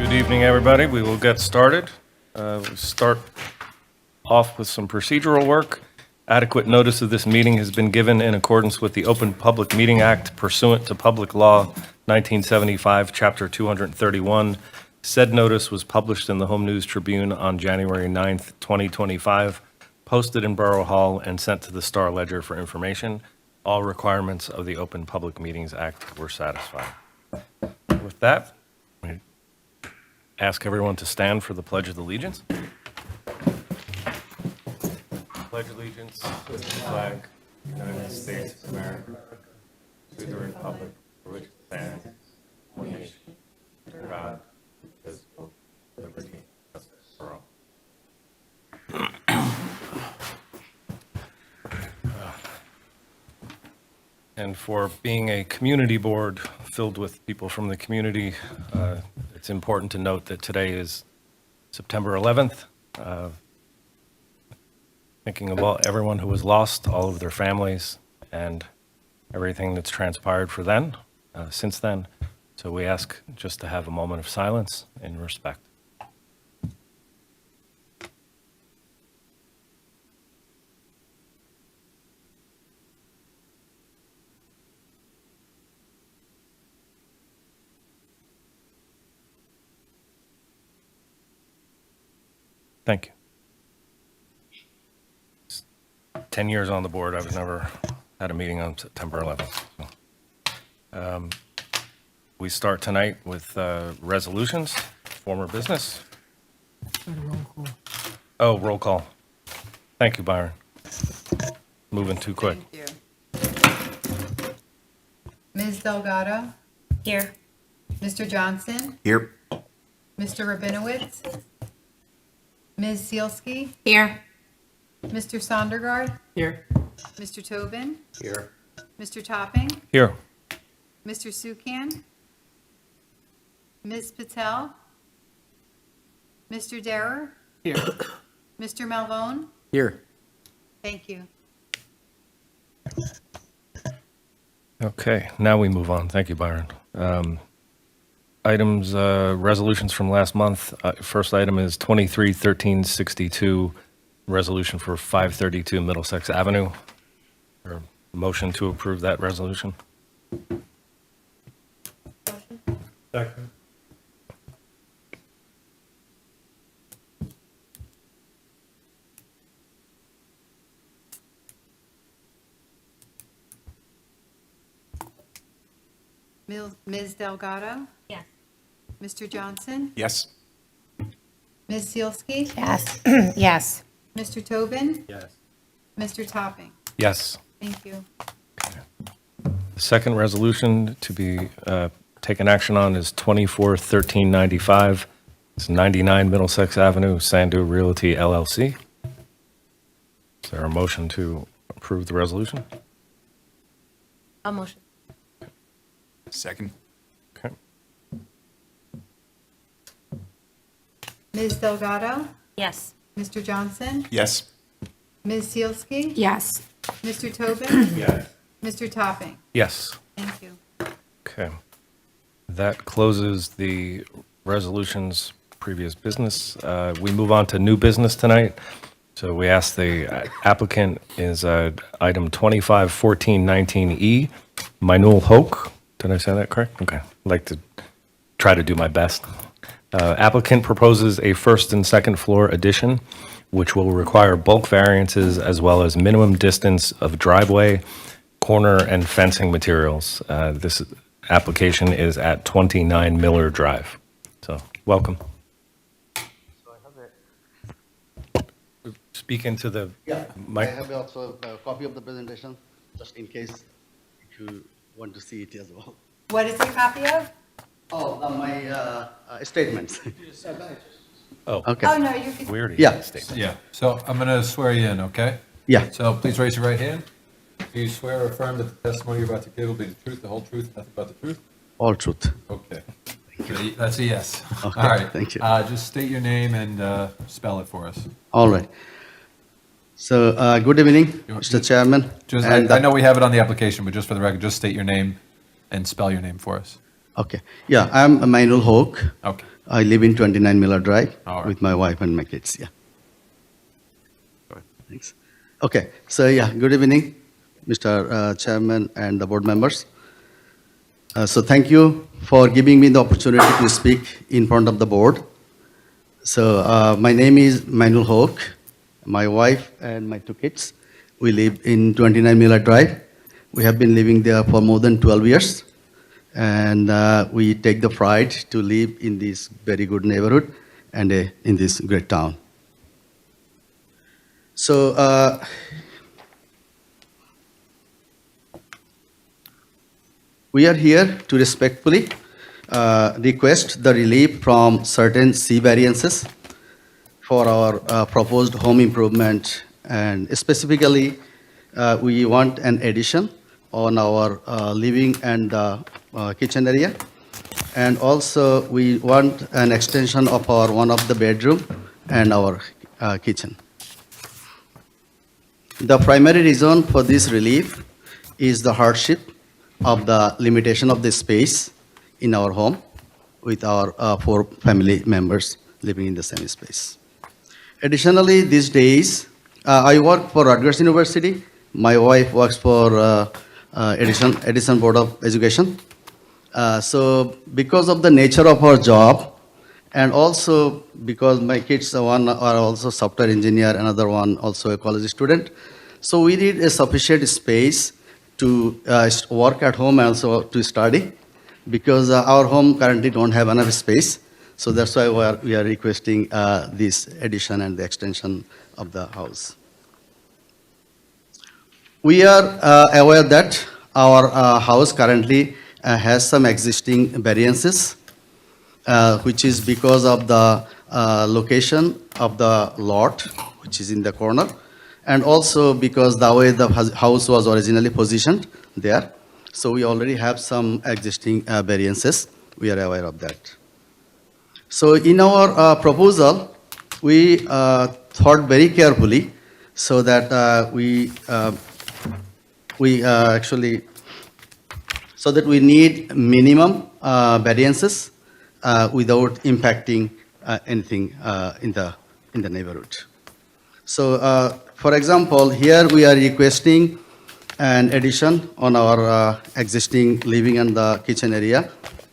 Good evening, everybody. We will get started. We'll start off with some procedural work. Adequate notice of this meeting has been given in accordance with the Open Public Meeting Act pursuant to Public Law 1975, Chapter 231. Said notice was published in the Home News Tribune on January 9th, 2025, posted in Borough Hall, and sent to the Star Ledger for information. All requirements of the Open Public Meetings Act were satisfied. With that, I ask everyone to stand for the Pledge of Allegiance. Pledge allegiance to the flag of the United States of America, to the republic for which it stands, one nation, under God, indivisible, with liberty and justice for all. And for being a community board filled with people from the community, it's important to note that today is September 11th. Thinking of everyone who was lost, all of their families, and everything that's transpired for them since then. So we ask just to have a moment of silence in respect. Thank you. 10 years on the board, I've never had a meeting on September 11th. We start tonight with resolutions, former business. Oh, roll call. Thank you, Byron. Moving too quick. Thank you. Ms. Delgado? Here. Mr. Johnson? Here. Mr. Rabinowitz? Ms. Sealski? Here. Mr. Sondergaard? Here. Mr. Tobin? Here. Mr. Topping? Here. Mr. Sukan? Ms. Patel? Mr. Derer? Here. Mr. Malvone? Here. Thank you. Okay, now we move on. Thank you, Byron. Items, resolutions from last month. First item is 23-1362, resolution for 532 Middlesex Avenue. Or motion to approve that resolution. Second. Ms. Delgado? Yes. Mr. Johnson? Yes. Ms. Sealski? Yes. Yes. Mr. Tobin? Yes. Mr. Topping? Yes. Thank you. The second resolution to be taken action on is 24-1395. It's 99 Middlesex Avenue, Sandu Realty LLC. Is there a motion to approve the resolution? A motion. Second. Okay. Ms. Delgado? Yes. Mr. Johnson? Yes. Ms. Sealski? Yes. Mr. Tobin? Yes. Mr. Topping? Yes. Thank you. Okay. That closes the resolutions, previous business. We move on to new business tonight. So we ask the applicant is item 251419E, Mainul Hoke. Did I say that correct? Okay. I'd like to try to do my best. Applicant proposes a first and second floor addition, which will require bulk variances as well as minimum distance of driveway, corner, and fencing materials. This application is at 29 Miller Drive. So, welcome. Speak into the Yeah, I mic. have also a copy of the presentation, just in case if you want to see it as well. What is a copy of? Oh, my statements. Oh, Okay. Oh, no, you can. we already Yeah. had a statement. Yeah, so I'm going to swear you in, okay? Yeah, So please raise your right hand. Do you swear or affirm that the testimony you're about to give will be the truth, the whole truth, nothing but the truth? all truth. Okay. That's a yes. Okay, All right. thank you. Just state your name and spell it for us. All right. So, good evening, Mr. Chairman. Just, and I know we have it on the application, but just for the record, just state your name and spell your name for us. Okay. Yeah, I'm Mainul Hoke. Okay. I live in 29 Miller Drive All right. with my wife and my kids, yeah. Go ahead. Thanks. Okay, so yeah, good evening, Mr. Chairman and the board members. So thank you for giving me the opportunity to speak in front of the board. So my name is Manuel Hoke, my wife and my two kids. We live in 29 Miller Drive. We have been living there for more than 12 years. And we take the pride to live in this very good neighborhood and in this great town. So we are here to respectfully request the relief from certain C variances for our proposed home improvement, and specifically, we want an addition on our living and kitchen area, and also we want an extension of our one of the bedroom and our kitchen. The primary reason for this relief is the hardship of the limitation of the space in our home with our 4 family members living in the same space. Additionally, these days, I work for Rutgers University. My wife works for Edison Board of Education. So because of the nature of our job, and also because my kids, one are also software engineer, another one also a college student, so we need a sufficient space to work at home and also to study, because our home currently don't have enough space. So that's why we are requesting this addition and the extension of the house. We are aware that our house currently has some existing variances, which is because of the location of the lot, which is in the corner, and also because the way the house was originally positioned there. So we already have some existing variances. We are aware of that. So in our proposal, we thought very carefully so that we need minimum variances without impacting anything in the neighborhood. So, for example, here we are requesting an addition on our existing living and the kitchen area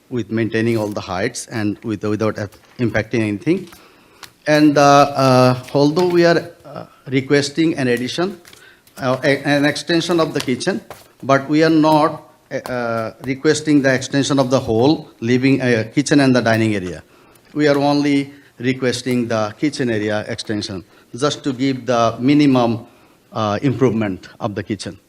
with maintaining all the heights and without impacting anything. And although we are requesting an addition, an extension of the kitchen, but we are not requesting the extension of the whole living kitchen and the dining area. We are only requesting the kitchen area extension, just to give the minimum improvement of the kitchen.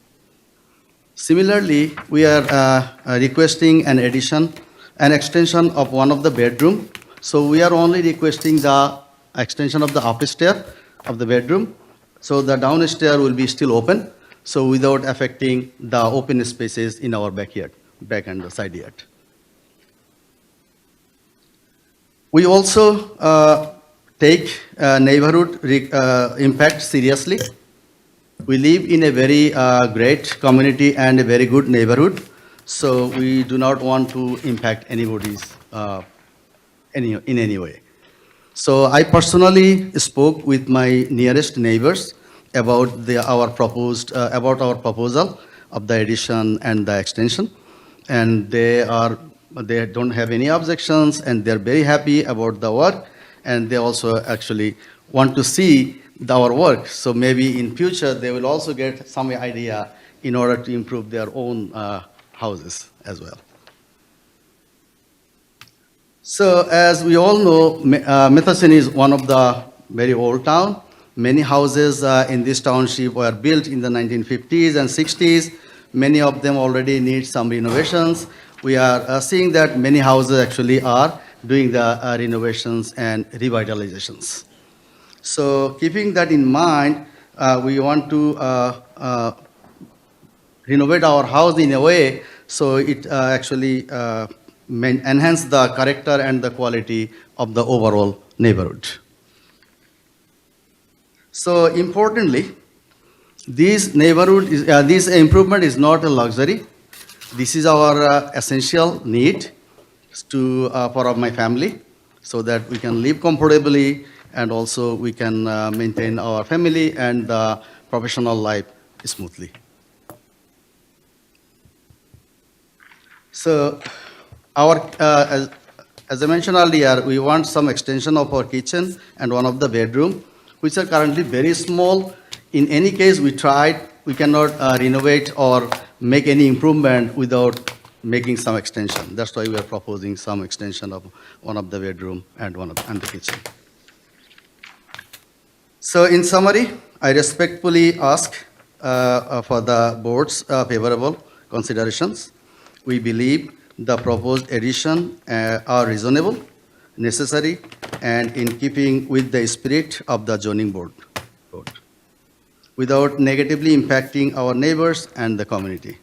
Similarly, we are requesting an addition, an extension of one of the bedroom. So we are only requesting the extension of the upstairs of the bedroom. So the downstairs will be still open, so without affecting the open spaces in our backyard, back and the side yard. We also take neighborhood impact seriously. We live in a very great community and a very good neighborhood, so we do not want to impact anybody's in any way. So I personally spoke with my nearest neighbors about our proposal of the addition and the extension, and they don't have any objections, and they're very happy about the work, and they also actually want to see our work. So maybe in future they will also get some idea in order to improve their own houses as well. So as we all know, Metuchen is one of the very old town. Many houses in this township were built in the 1950s and 60s. Many of them already need some renovations. We are seeing that many houses actually are doing the renovations and revitalizations. So keeping that in mind, we want to renovate our house in a way so it actually enhance the character and the quality of the overall neighborhood. So importantly, this improvement is not a luxury. This is our essential need for my family. so that we can live comfortably and also we can maintain our family and professional life smoothly. So as I mentioned earlier, we want some extension of our kitchen and one of the bedroom, which are currently very small. In any case, we tried, we cannot renovate or make any improvement without making some extension. That's why we are proposing some extension of one of the bedroom and and the kitchen. So in summary, I respectfully ask for the board's favorable considerations. We believe the proposed addition are reasonable, necessary, and in keeping with the spirit of the zoning board, without negatively impacting our neighbors and the community.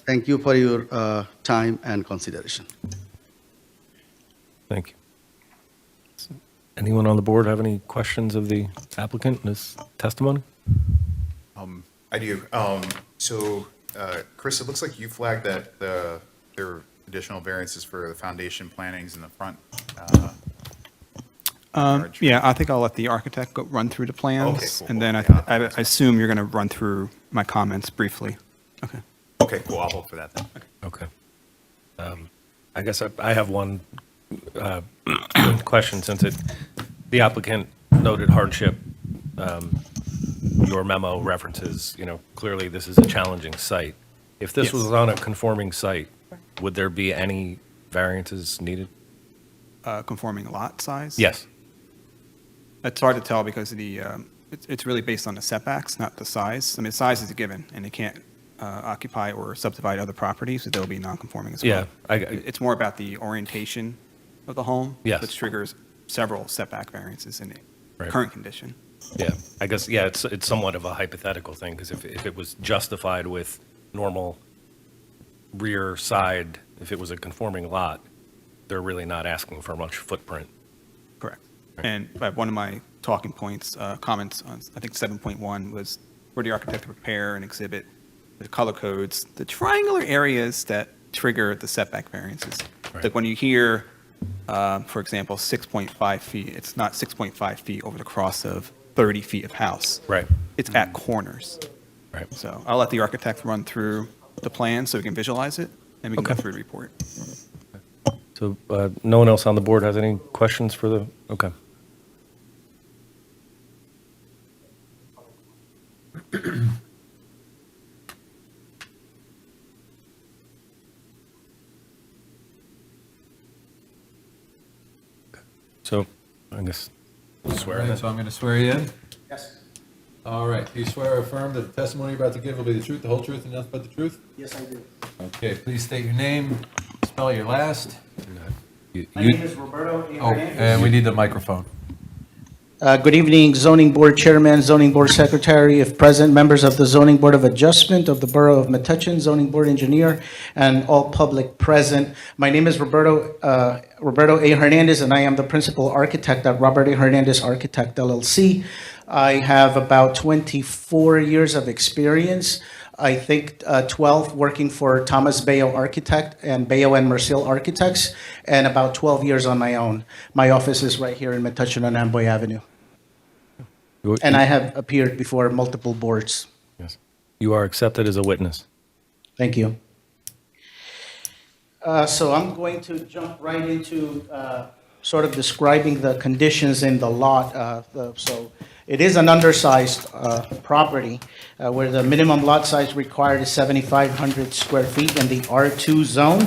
Thank you for your time and consideration. Thank you. Anyone on the board have any questions of the applicant in this testimony? I do. Chris, it looks like you flagged that there are additional variances for the foundation plantings in the front. Yard. Yeah, I think I'll let the architect run through the plans. Okay, cool, And then cool. I assume you're going to run through my comments briefly. Okay. Okay, cool. I'll hold for that then. Okay. I guess I have one question, since the applicant noted hardship. Your memo references, clearly this is a challenging site. If this Yes. was on a conforming site, would there be any variances needed? Conforming lot size? Yes. It's hard to tell because it's really based on the setbacks, not the size. I mean, size is a given, and they can't occupy or subdivide other properties, so they'll be non-conforming as well. Yeah, It's more about the orientation of the home. Yes. Which triggers several setback variances in the Right. current condition. Yeah, I guess, yeah, it's somewhat of a hypothetical thing, because if it was justified with normal rear side, if it was a conforming lot, they're really not asking for much footprint. Correct. Right. And one of my talking points, comments on, I think 7.1 was for the architect to prepare and exhibit the color codes, the triangular areas that trigger the setback variances. Right. Like when you hear, for example, 6.5 feet, it's not 6.5 feet over the cross of 30 feet of house. Right. It's at corners. Right. So I'll let the architect run through the plan so we can visualize it, and we can go Okay. through the report. So no one else on the board has any questions for the, okay. So, I guess, swear All in. right, so I'm going to swear you in? Yes. All right, do you swear or affirm that the testimony you're about to give will be the truth, the whole truth, and nothing but the truth? Yes, I do. Okay, please state your name, spell your last. My name is Roberto A. Oh, Hernandez. and we need the microphone. Good evening, Zoning Board Chairman, Zoning Board Secretary, if present, members of the Zoning Board of Adjustment of the Borough of Metuchen, Zoning Board Engineer, and all public present. My name is Roberto A. Hernandez, and I am the Principal Architect at Robert A. Hernandez Architect LLC. I have about 24 years of experience. I think 12 working for Thomas Bayo Architect and Bayo and Merciel Architects, and about 12 years on my own. My office is right here in Metuchen on Amboy Avenue. And I have appeared before multiple boards. Yes. You are accepted as a witness. Thank you. So I'm going to jump right into sort of describing the conditions in the lot. So it is an undersized property where the minimum lot size required is 7,500 square feet in the R2 zone.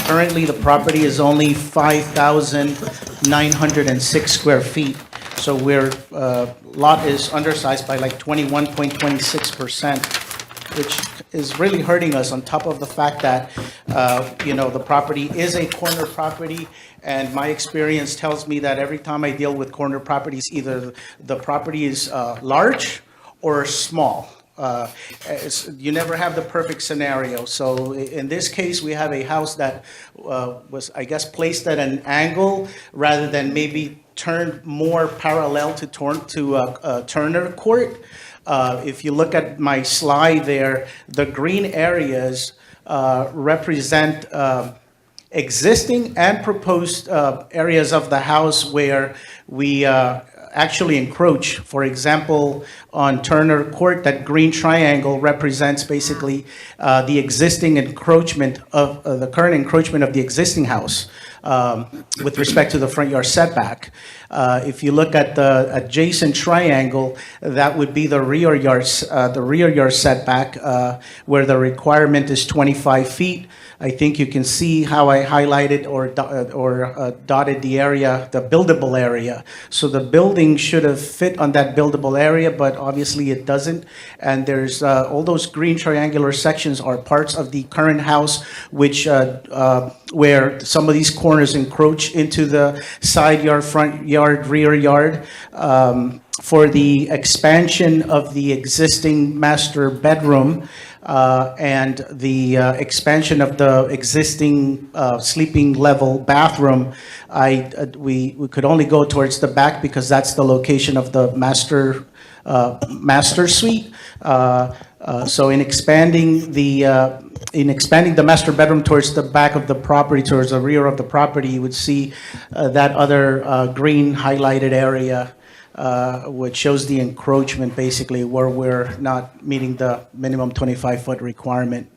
Currently, the property is only 5,906 square feet. So lot is undersized by like 21.26%, which is really hurting us, on top of the fact that, the property is a corner property, and my experience tells me that every time I deal with corner properties, either the property is large or small. You never have the perfect scenario. So in this case, we have a house that was, I guess, placed at an angle rather than maybe turned more parallel to Turner Court. If you look at my slide there, the green areas represent existing and proposed areas of the house where we actually encroach. For example, on Turner Court, that green triangle represents basically the existing encroachment of the current encroachment of the existing house with respect to the front yard setback. If you look at the adjacent triangle, that would be the rear yard setback, where the requirement is 25 feet. I think you can see how I highlighted or dotted the area, the buildable area. So the building should have fit on that buildable area, but obviously it doesn't. And there's all those green triangular sections are parts of the current house, which where some of these corners encroach into the side yard, front yard, rear yard. For the expansion of the existing master bedroom and the expansion of the existing sleeping level bathroom, we could only go towards the back because that's the location of the master suite. So in expanding the master bedroom towards the back of the property, towards the rear of the property, you would see that other green highlighted area, which shows the encroachment basically where we're not meeting the minimum 25-foot requirement.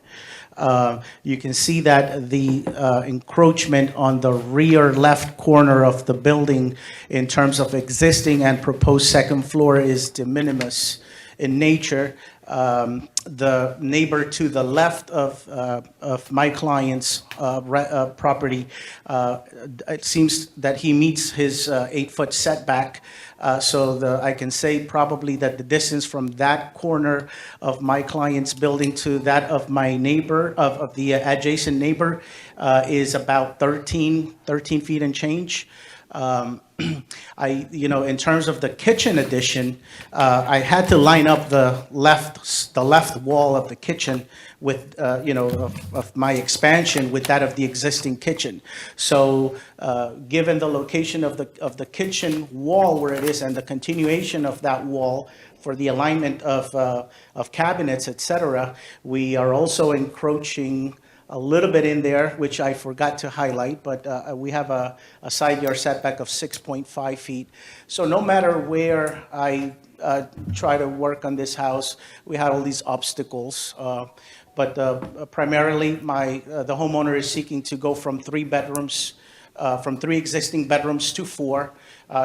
You can see that the encroachment on the rear left corner of the building in terms of existing and proposed second floor is de minimis in nature. The neighbor to the left of my client's property, it seems that he meets his 8-foot setback. So I can say probably that the distance from that corner of my client's building to that of my neighbor, of the adjacent neighbor, is about 13 feet and change. In terms of the kitchen addition, I had to line up the left wall of the kitchen with, of my expansion with that of the existing kitchen. So, given the location of the kitchen wall where it is and the continuation of that wall for the alignment of cabinets, et cetera, we are also encroaching a little bit in there, which I forgot to highlight, but we have a side yard setback of 6.5 feet. So no matter where I try to work on this house, we had all these obstacles. But primarily, the homeowner is seeking to go from 3 bedrooms, from 3 existing bedrooms to 4.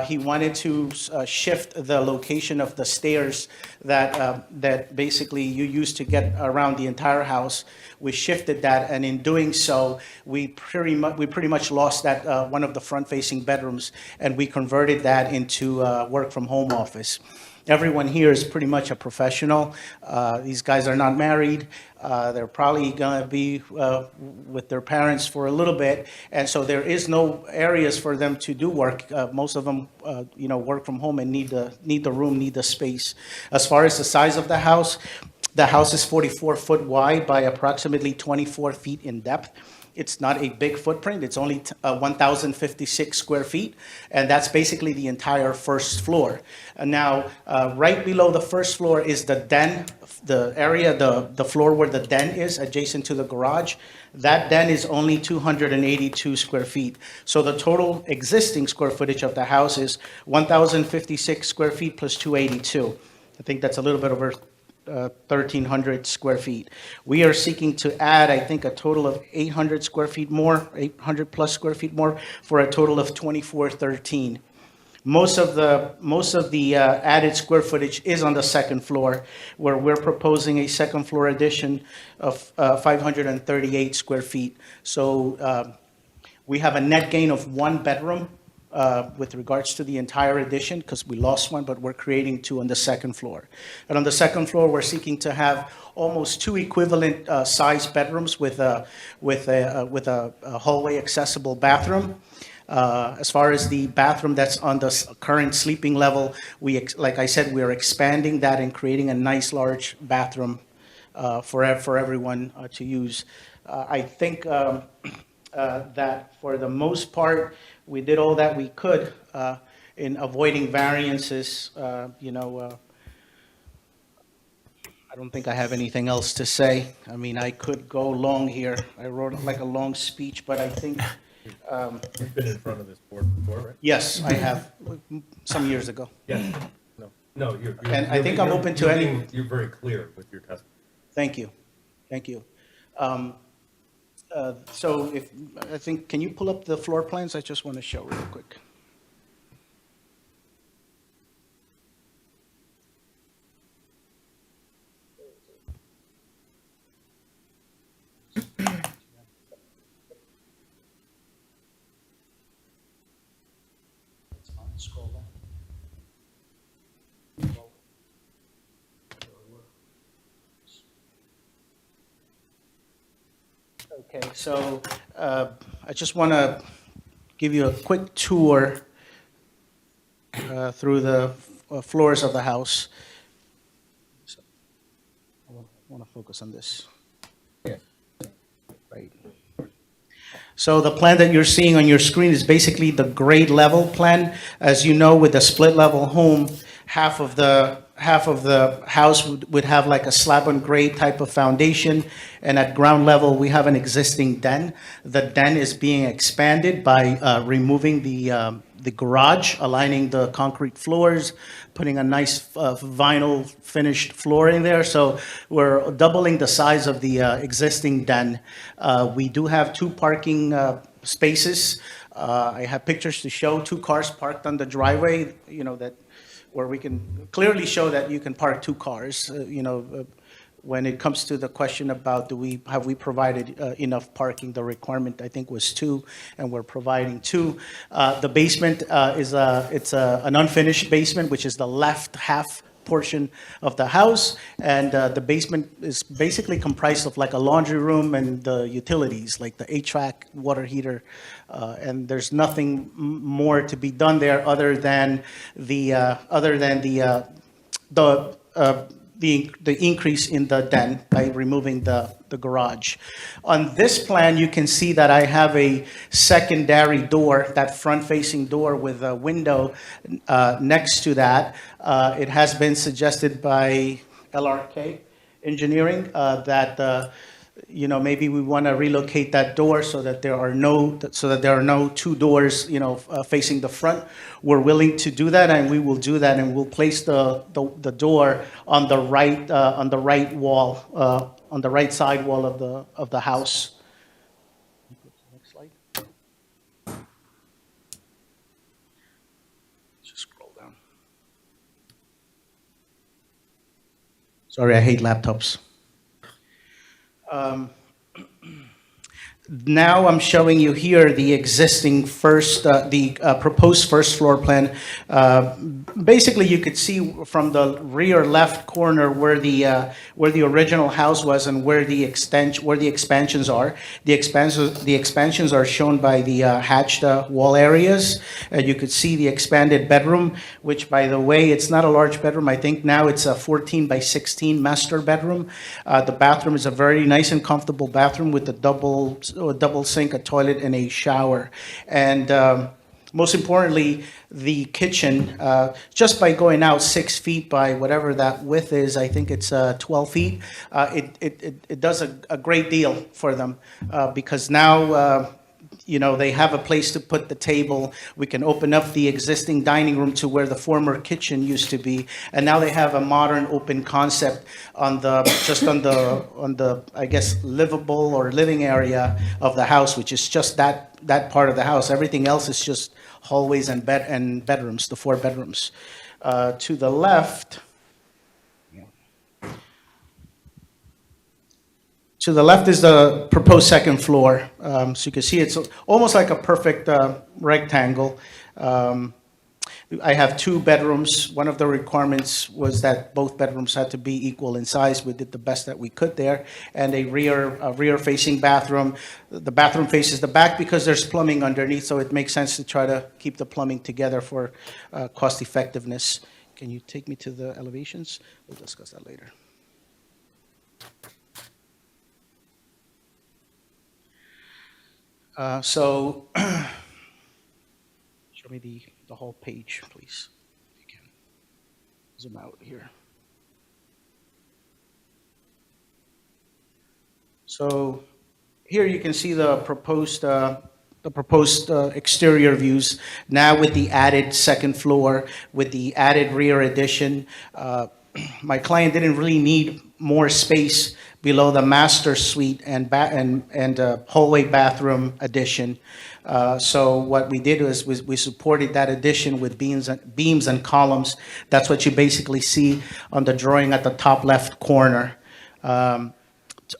He wanted to shift the location of the stairs that basically you use to get around the entire house. We shifted that, and in doing so, we pretty much lost that one of the front-facing bedrooms, and we converted that into work from home office. Everyone here is pretty much a professional. These guys are not married. They're probably going to be with their parents for a little bit, and so there is no areas for them to do work. Most of them, work from home and need the room, need the space. As far as the size of the house is 44 foot wide by approximately 24 feet in depth. It's not a big footprint. It's only 1,056 square feet, and that's basically the entire first floor. And now, right below the first floor is the den, the area, the floor where the den is, adjacent to the garage. That den is only 282 square feet. So the total existing square footage of the house is 1,056 square feet plus 282. I think that's a little bit over 1,300 square feet. We are seeking to add, I think, a total of 800 square feet more, 800 plus square feet more, for a total of 2,413. Most of the added square footage is on the second floor, where we're proposing a second floor addition of 538 square feet. So we have a net gain of 1 bedroom with regards to the entire addition, because we lost one, but we're creating 2 on the second floor. And on the second floor, we're seeking to have almost 2 equivalent size bedrooms with a hallway accessible bathroom. As far as the bathroom that's on the current sleeping level, like I said, we are expanding that and creating a nice large bathroom for everyone to use. I think that for the most part, we did all that we could in avoiding variances. I don't think I have anything else to say. I mean, I could go long here. I wrote like a long speech, but I think, You've been in front of this board before, right? yes, I have, some years ago. Yes. No, you're. And I think I'm open to any- You're very clear with your testimony. Thank you. Thank you. So if, I think, can you pull up the floor plans? I just want to show real quick. Scroll down. Okay, so I just want to give you a quick tour through the floors of the house. So, I want to focus on this. Right. So the plan that you're seeing on your screen is basically the grade level plan. As you know, with a split level home, half of the house would have like a slab on grade type of foundation, and at ground level we have an existing den. The den is being expanded by removing the garage, aligning the concrete floors, putting a nice vinyl finished floor in there. So we're doubling the size of the existing den. We do have 2 parking spaces. I have pictures to show, 2 cars parked on the driveway, that where we can clearly show that you can park 2 cars. When it comes to the question about have we provided enough parking, the requirement I think was 2, and we're providing 2. The basement is an unfinished basement, which is the left half portion of the house, and the basement is basically comprised of like a laundry room and the utilities, like the HVAC, water heater, and there's nothing more to be done there other than the increase in the den by removing the garage. On this plan, you can see that I have a secondary door, that front-facing door with a window next to that. It has been suggested by LRK Engineering that maybe we want to relocate that door so that there are no 2 doors, facing the front. We're willing to do that, and we will do that, and we'll place the door on the right wall, on the right side wall of the house. Next slide. Just scroll down. Sorry, I hate laptops. Now I'm showing you here the existing proposed first floor plan. Basically, you could see from the rear left corner where the original house was and where the expansions are. The expansions are shown by the hatched wall areas. You could see the expanded bedroom, which, by the way, it's not a large bedroom. I think now it's a 14 by 16 master bedroom. The bathroom is a very nice and comfortable bathroom with a double sink, a toilet, and a shower. And most importantly, the kitchen, just by going out 6 feet by whatever that width is, I think it's 12 feet, it does a great deal for them because now they have a place to put the table. We can open up the existing dining room to where the former kitchen used to be, and now they have a modern open concept on the I guess livable or living area of the house, which is just that part of the house. Everything else is just hallways and bedrooms, the 4 bedrooms. To the left. To the left is the proposed second floor. So you can see it's almost like a perfect rectangle. I have 2 bedrooms. One of the requirements was that both bedrooms had to be equal in size. We did the best that we could there. And a rear-facing bathroom. The bathroom faces the back because there's plumbing underneath, so it makes sense to try to keep the plumbing together for cost effectiveness. Can you take me to the elevations? We'll discuss that later. So show me the whole page, please, if you can. Zoom out here. So here you can see the proposed exterior views, now with the added second floor, with the added rear addition. My client didn't really need more space below the master suite and hallway bathroom addition. So what we did was we supported that addition with beams and columns. That's what you basically see on the drawing at the top left corner.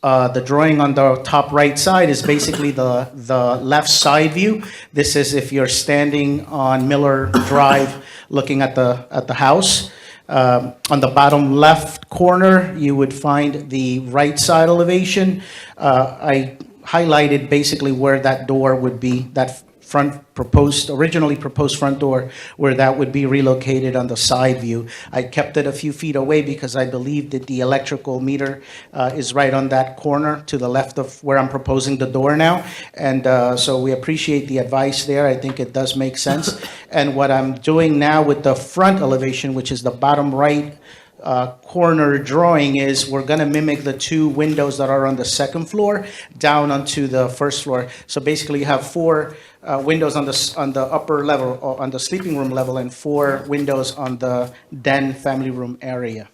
The drawing on the top right side is basically the left side view. This is if you're standing on Miller Drive looking at the house. On the bottom left corner, you would find the right side elevation. I highlighted basically where that door would be, that originally proposed front door, where that would be relocated on the side view. I kept it a few feet away because I believe that the electrical meter is right on that corner to the left of where I'm proposing the door now. And so we appreciate the advice there. I think it does make sense. And what I'm doing now with the front elevation, which is the bottom right corner drawing, is we're going to mimic the two windows that are on the second floor down onto the first floor. So basically you have four windows on the upper level, or on the sleeping room level, and four windows on the den family room area.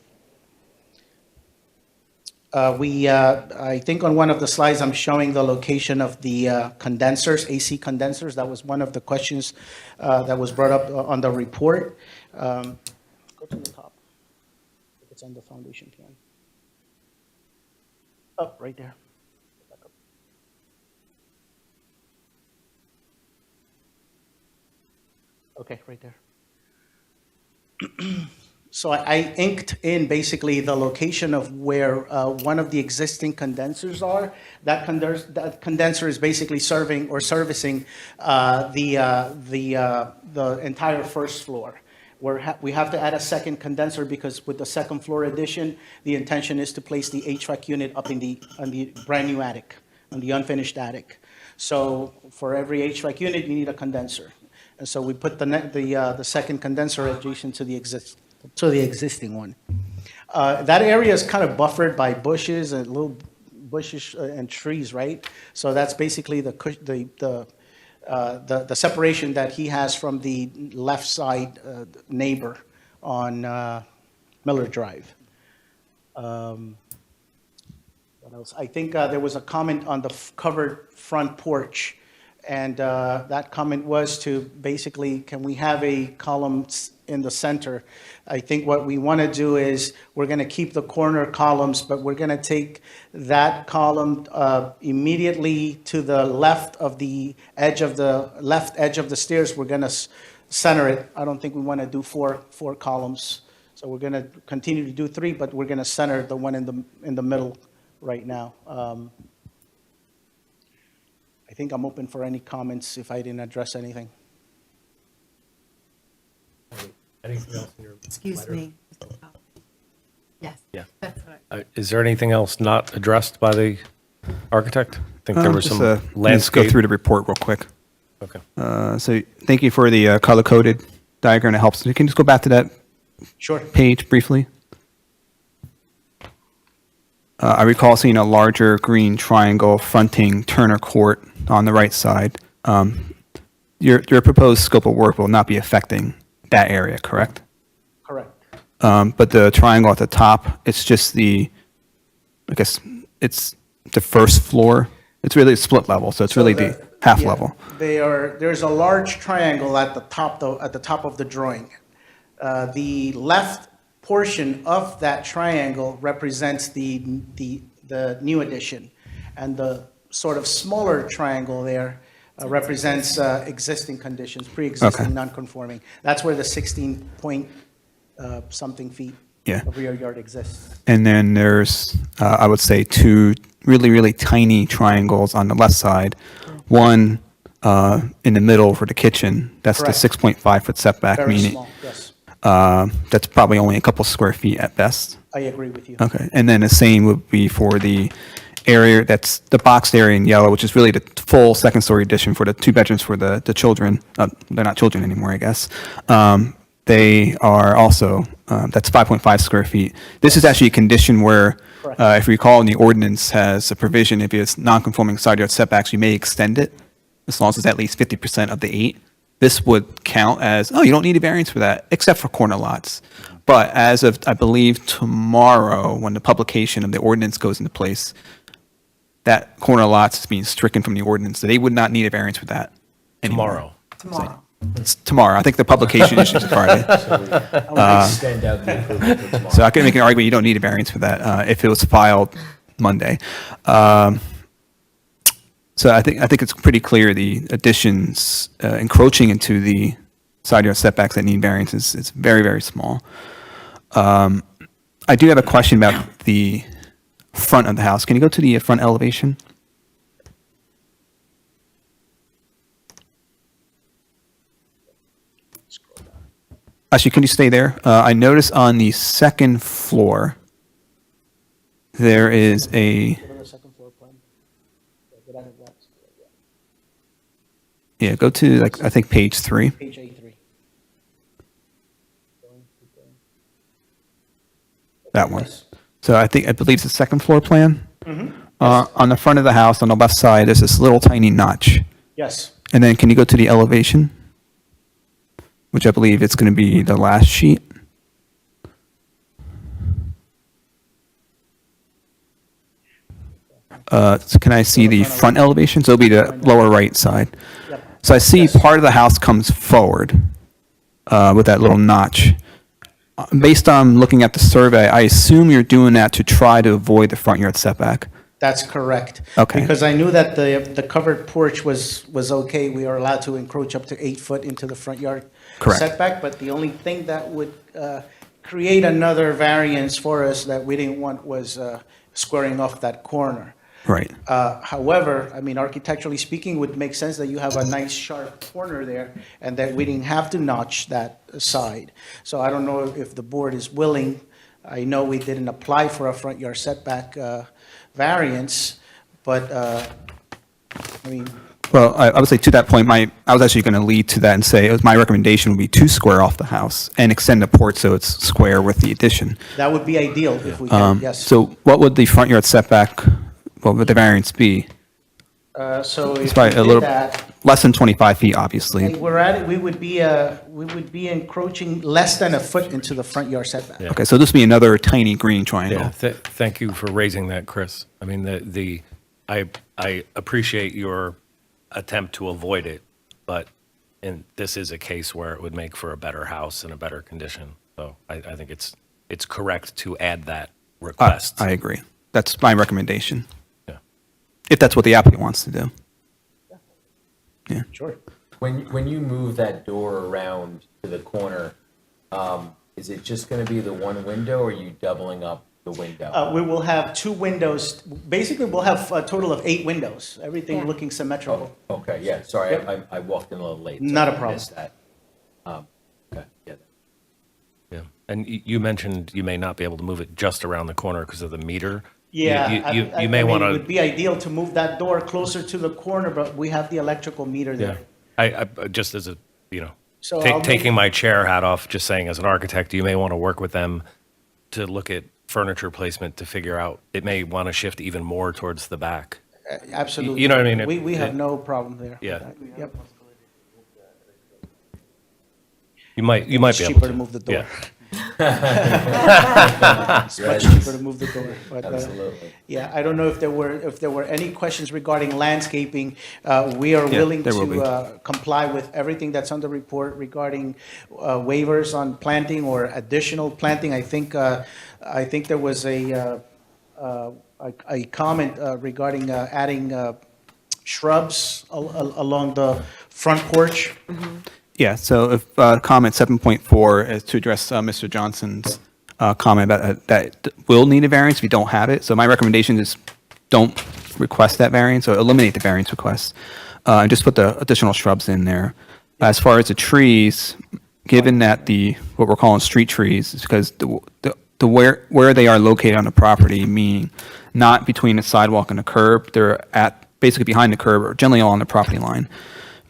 I think on one of the slides, I'm showing the location of the condensers, AC condensers. That was one of the questions that was brought up on the report. Go to the top. It's on the foundation plan. Up, right there. Back up. Okay, right there. So I inked in basically the location of where one of the existing condensers are. That condenser is basically serving or servicing the entire first floor. We have to add a second condenser because with the second floor addition, the intention is to place the HVAC unit up on the brand new attic, on the unfinished attic. So for every HVAC unit, you need a condenser. And so we put the second condenser adjacent to the existing one. That area is kind of buffered by bushes and little bushes and trees, right? So that's basically the separation that he has from the left side neighbor on Miller Drive. What else? I think there was a comment on the covered front porch, and that comment was to basically, can we have a column in the center? I think what we want to do is we're going to keep the corner columns, but we're going to take that column immediately to the left of the edge of the stairs. We're going to center it. I don't think we want to do four columns. So we're going to continue to do three, but we're going to center the one in the middle right now. I think I'm open for any comments if I didn't address anything. Anything else in your Excuse letter? me. Yes. Yeah. That's what Is there anything else not addressed by the architect? I think there was Just, some let's go landscape. through the report real quick. Okay. So thank you for the color-coded diagram that helps. You can just go back to that Sure. page briefly. I recall seeing a larger green triangle fronting Turner Court on the right side. Your proposed scope of work will not be affecting that area, correct? Correct. But the triangle at the top, it's just I guess it's the first floor. It's really a split level, so it's really the half Yeah, level. There's a large triangle at the top, though, at the top of the drawing. The left portion of that triangle represents the new addition, and the sort of smaller triangle there represents existing conditions, pre-existing, Okay. non-conforming. That's where the 16 point something feet Yeah. of rear yard exists. And then there's, I would say, two really, really tiny triangles on the left side. One in the middle for the kitchen. That's Correct. the 6.5-foot setback, Very meaning small, yes. That's probably only a couple square feet at best. I agree with you. Okay. And then the same would be for the area, that's the boxed area in yellow, which is really the full second-story addition for the two bedrooms for the children. They're not children anymore, I guess. They are also, that's 5.5 square feet. This is actually a condition where Correct. If you recall, in the ordinance has a provision, if it's non-conforming side yard setbacks, you may extend it as long as it's at least 50% of the 8. This would count as, oh, you don't need a variance for that, except for corner lots. But as of, I believe, tomorrow, when the publication of the ordinance goes into place, that corner lots is being stricken from the ordinance, so they would not need a variance for that anymore. Tomorrow. It's tomorrow. I think the publication issues is Friday. Extend out the approval to tomorrow. So I can make an argument you don't need a variance for that if it was filed Monday. So I think it's pretty clear the additions encroaching into the side yard setbacks that need variances is very, very small. I do have a question about the front of the house. Can you go to the front elevation? Actually, can you stay there? I notice on the second floor, there is a, yeah, go to, like, I think page 3. Page A3. That one. So I believe it's the second floor plan. On the front of the house, on the left side, there's this little tiny notch. Yes. And then can you go to the elevation? Which I believe it's going to be the last sheet. So can I see the front elevation? So it'll be the lower right side. Yep. So I see part of the house comes forward with that little notch. Based on looking at the survey, I assume you're doing that to try to avoid the front yard setback. That's correct. Okay. Because I knew that the covered porch was okay. We are allowed to encroach up to 8 foot into the front yard Correct. setback. But the only thing that would create another variance for us that we didn't want was squaring off that corner. Right. However, I mean, architecturally speaking, it would make sense that you have a nice sharp corner there and that we didn't have to notch that side. So I don't know if the board is willing. I know we didn't apply for a front yard setback variance, but, I mean, Well, I would say to that point, I was actually going to lead to that and say my recommendation would be to square off the house and extend the porch so it's square with the addition. that would be ideal if we can, yes. So what would the front yard setback, what would the variance be? So It's if we probably a did little that, less than 25 feet, obviously. and we're at it, we would be encroaching less than a foot into the front yard setback. Yeah. Okay, so this would be another tiny green triangle. Yeah, thank you for raising that, Chris. I mean, I appreciate your attempt to avoid it, but this is a case where it would make for a better house and a better condition. So I think it's correct to add that request. I agree. That's my recommendation, Yeah. if that's what the applicant wants to do. Sure. When you move that door around to the corner, is it just going to be the one window, or are you doubling up the window? We will have 2 windows. Basically, we'll have a total of 8 windows, everything Yeah. looking symmetrical. Okay, yeah, sorry, Yep. I walked in a little late. so Not a I problem. missed that. Okay, yeah. Yeah. And you mentioned you may not be able to move it just around the corner because of the meter. Yeah, You may want It to. would be ideal to move that door closer to the corner, but we have the electrical meter Yeah, there. I just as a, So I'll taking my chair hat off, just saying as an architect, you may want to work with them to look at furniture placement to figure out, it may want to shift even more towards the back. Absolutely. You know what I mean? We have It- no problem there. with Yeah. that. Yep. You might be It's able to. cheaper to move the door. Yeah. It's much cheaper to move the door. But, Absolutely. yeah, I don't know if there were any questions regarding landscaping. We are Yeah, willing there will be. to comply with everything that's on the report regarding waivers on planting or additional planting. I think there was a comment regarding adding shrubs along the front porch. Yeah, so if comment 7.4 is to address Mr. Johnson's comment about that will need a variance if you don't have it. So my recommendation is don't request that variance, or eliminate the variance request, and just put the additional shrubs in there. As far as the trees, given that what we're calling street trees is because the where they are located on the property, meaning not between the sidewalk and the curb, they're basically behind the curb or generally along the property line.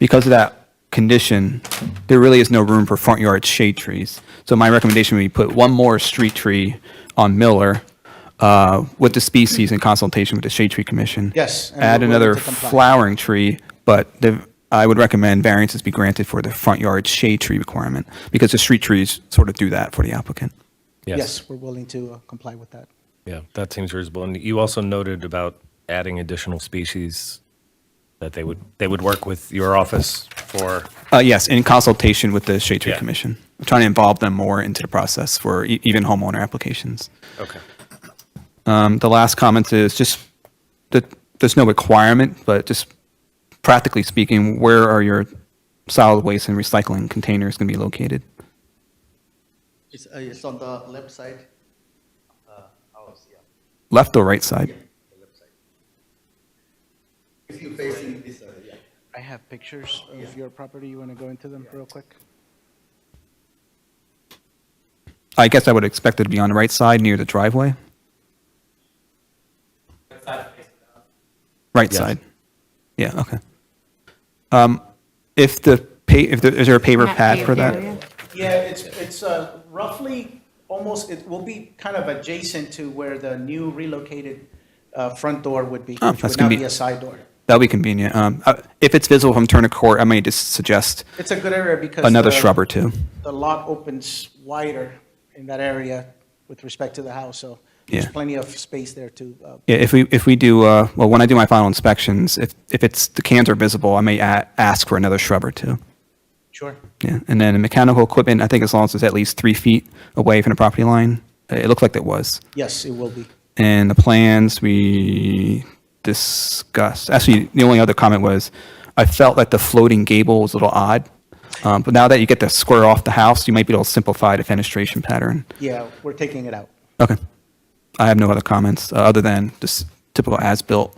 Because of that condition, there really is no room for front yard shade trees. So my recommendation would be put one more street tree on Miller, with the species in consultation with the Shade Tree Commission. Yes, and Add we're willing another to comply. flowering tree, but I would recommend variances be granted for the front yard shade tree requirement, because the street trees sort of do that for the applicant. Yes, we're willing to comply with that. Yeah, that seems reasonable. And you also noted about adding additional species that they would work with your office for. Yes, in consultation with the Shade Tree Yeah. Commission. I'm trying to involve them more into the process for even homeowner applications. Okay. The last comment is just that there's no requirement, but just practically speaking, where are your solid waste and recycling containers going to be located? It's on the left side. House, yeah. Left or right side? The left side. If you facing this, yeah. I have pictures of your property. You want to go into them real quick? I guess I would expect it to be on the right side near the driveway. Right Yes. side. Yeah, okay. Is there a paver That pad for paved that? area? Yeah, it's roughly almost, it will be kind of adjacent to where the new relocated front door would be, Oh, which that's would now be convenient. a side door. That'll be convenient. If it's visible from Turner Court, I may just suggest It's a good area because another the- shrub or two. the lot opens wider in that area with respect to the house, so there's Yeah. plenty of space there to, Yeah, if we do, well, when I do my final inspections, if the cans are visible, I may ask for another shrub or two. sure. Yeah, and then the mechanical equipment, I think as long as it's at least 3 feet away from the property line, it looked like it was. Yes, it will be. And the plans we discussed, actually, the only other comment was, I felt that the floating gable was a little odd. But now that you get the square off the house, you might be able to simplify the fenestration pattern. Yeah, we're taking it out. Okay. I have no other comments, other than just typical as-built.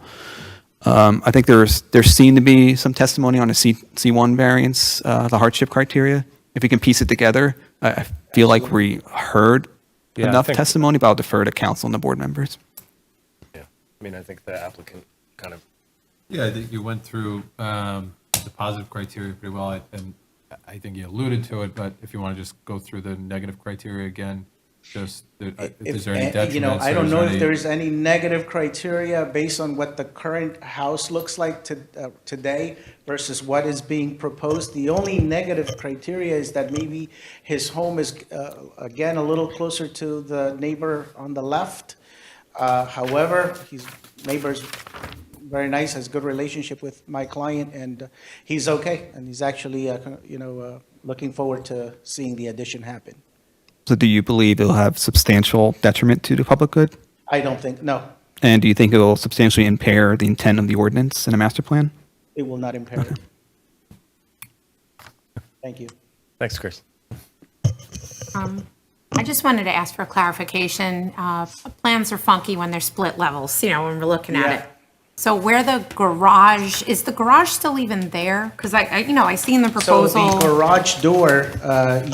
I think there seemed to be some testimony on the C1 variance, the hardship criteria. If we can piece it together, I feel like we heard Yeah, I enough think- testimony, but I'll defer to council and the board members. Yeah. I mean, I think the applicant kind of, Yeah, I think you went through the positive criteria pretty well, and I think you alluded to it, but if you want to just go through the negative criteria again, just, is there any detriments? You know, I or don't is know there if any- there's any negative criteria based on what the current house looks like today versus what is being proposed. The only negative criteria is that maybe his home is, again, a little closer to the neighbor on the left. However, his neighbor's very nice, has good relationship with my client, and he's okay. And he's actually, looking forward to seeing the addition happen. So do you believe it'll have substantial detriment to the public good? I don't think, no, And do you think it will substantially impair the intent of the ordinance in a master plan? it will not impair it. Thank you. thanks, Chris. I just wanted to ask for clarification. Plans are funky when they're split levels, when we're looking at Yeah. it. So where the garage, is the garage still even there? Because I seen the So proposal. the garage door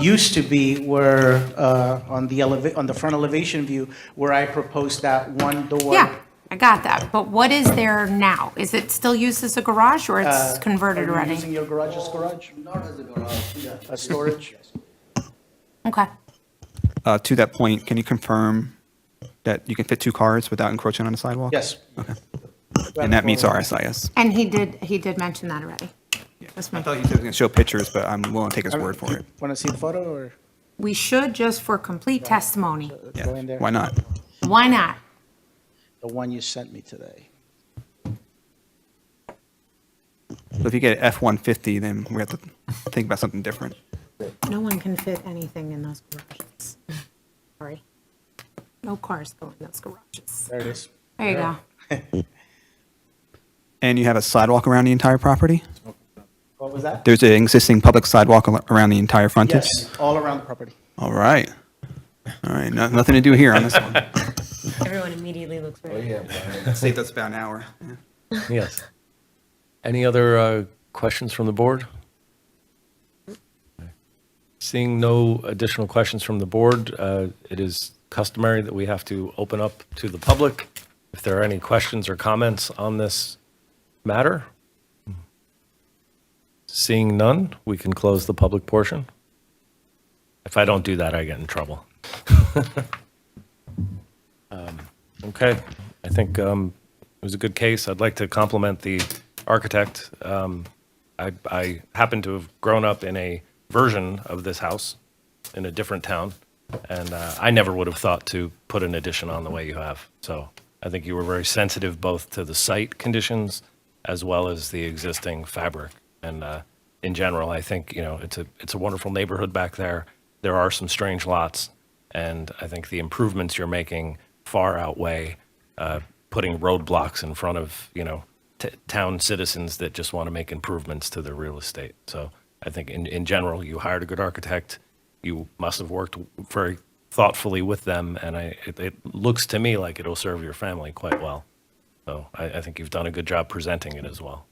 used to be where, on the front elevation view, where I proposed that one door. Yeah, I got that. But what is there now? Is it still used as a garage or it's converted Are you already? using your garage as garage? Not as a garage, yeah. A storage? Okay. To that point, can you confirm that you can fit 2 cars without encroaching on the sidewalk? Yes. And that meets our SIS. And he did mention that already. That's I my- thought you said he was going to show pictures, but I'm willing to take his word for it. Want to see the photo or We should just for complete testimony. go in there? Why not? Why not? The one you sent me today. So if you get F-150, then we have to think about something different. No one can fit anything in those garages. Sorry. No cars go in those garages. There it is. There you go. And you have a sidewalk around the entire property? What was that? There's an existing public sidewalk around the entire frontage? Yes, all around the property. All right. All right, nothing to do here on this one. Everyone immediately looks Oh, ready. yeah, Brian. Saved us about an hour. Yes. Any other questions from the board? Seeing no additional questions from the board, it is customary that we have to open up to the public. If there are any questions or comments on this matter? Seeing none, we can close the public portion. If I don't do that, I get in trouble. Okay, I think it was a good case. I'd like to compliment the architect. I happen to have grown up in a version of this house in a different town, and I never would have thought to put an addition on the way you have. So I think you were very sensitive both to the site conditions as well as the existing fabric. And in general, I think, it's a wonderful neighborhood back there. There are some strange lots, and I think the improvements you're making far outweigh putting roadblocks in front of, town citizens that just want to make improvements to their real estate. So I think in general, you hired a good architect. You must have worked very thoughtfully with them, and it looks to me like it'll serve your family quite well. So I think you've done a good job presenting it as well.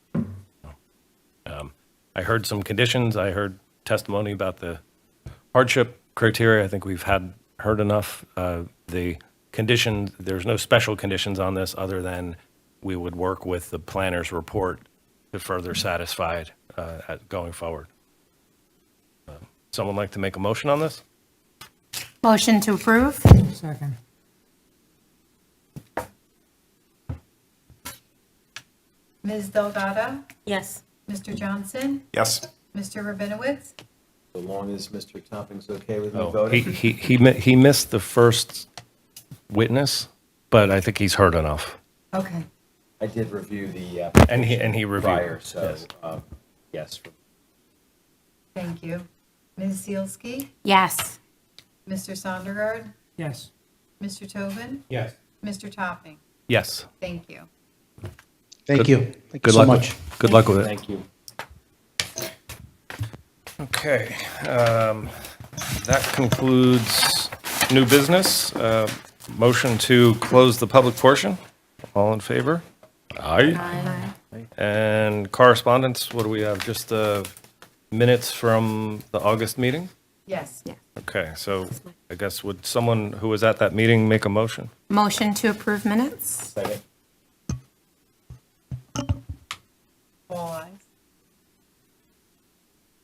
I heard some conditions. I heard testimony about the hardship criteria. I think we've heard enough. The condition, there's no special conditions on this other than we would work with the planner's report to further satisfy it going forward. Someone like to make a motion on this? Motion to approve? Second. Ms. Delgado? Yes. Mr. Johnson? Yes. Mr. Rabinowitz? So long as Mr. Topping's okay with me Oh, voting? he missed the first witness, but I think he's heard enough. Okay. I did review the And he reviewed. prior, so, Yes. yes. Thank you. Ms. Zielski? Yes. Mr. Sondergaard? Yes. Mr. Tobin? Yes. Mr. Topping? Yes. Thank you. Thank you. Thank you Good so luck. much. Good luck with it. Thank you. Okay, that concludes new business. Motion to close the public portion. All in favor? Aye. And correspondence, what do we have? Just minutes from the August meeting? Yes. Okay, so I guess would someone who was at that meeting make a motion? Motion to approve minutes? Second. All ayes.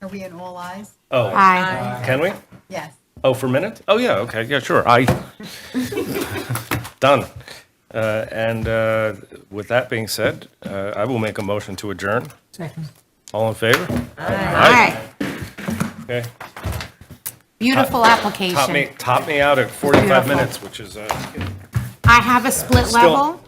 Are we in all ayes? Oh, Aye. can we? Yes. Oh, for minutes? Oh, yeah, okay, yeah, sure. Done. And with that being said, I will make a motion to adjourn. Second. All in favor? Aye. Okay. Beautiful application. Top me out at 45 Beautiful. minutes, which is I have a split still, level.